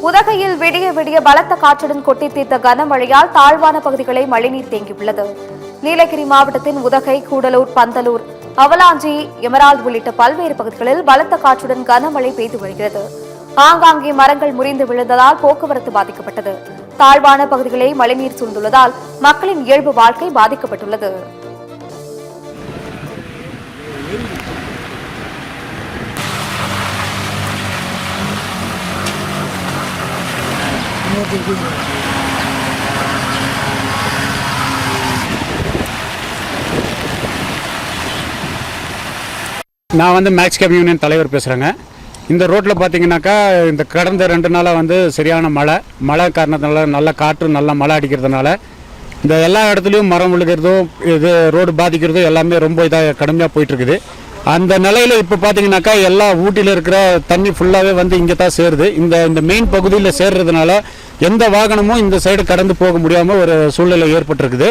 உதகையில் விடிய விடிய பலத்த காற்றுடன் கொட்டி தீர்த்த கனமழையால் தாழ்வான பகுதிகளை மழைநீர் தேங்கியுள்ளது. நீலகிரி மாவட்டத்தின் உதகை, கூடலூர், பந்தலூர், அவலாஞ்சி, எமரால்டு உள்ளிட்ட பல்வேறு பகுதிகளில் பலத்த காற்றுடன் கனமழை பெய்து வருகிறது. ஆங்காங்கே மரங்கள் முறிந்து விழுந்ததால் போக்குவரத்து பாதிக்கப்பட்டது. தாழ்வான பகுதிகளை மழைநீர் சூழ்ந்துள்ளதால் மக்களின் இயல்பு வாழ்க்கை பாதிக்கப்பட்டுள்ளது. நான் மேக்ஸ் கேப் யூனியன் தலைவர் பேசுகிறேங்க. இந்த ரோட்டில் பார்த்தீங்கன்னாக்கா இந்த கடந்த 2 நாளாக சரியான மழை காரணத்தினால நல்ல காற்று நல்ல மழை அடிக்கிறதுனால இந்த எல்லா இடத்துலையும் மரம் விழுகிறதும் இது ரோடு பாதிக்கிறதும் எல்லாமே ரொம்ப இதாக கடுமையாக போயிட்டுருக்குது. அந்த நிலையில் இப்போ பார்த்தீங்கன்னாக்கா எல்லா ஊட்டியில் இருக்கிற தண்ணி ஃபுல்லாகவே இங்கே தான் சேருது. இந்த மெயின் பகுதியில் சேர்றதுனால எந்த வாகனமும் இந்த சைடு கடந்து போக முடியாமல் ஒரு சூழ்நிலை ஏற்பட்டிருக்குது.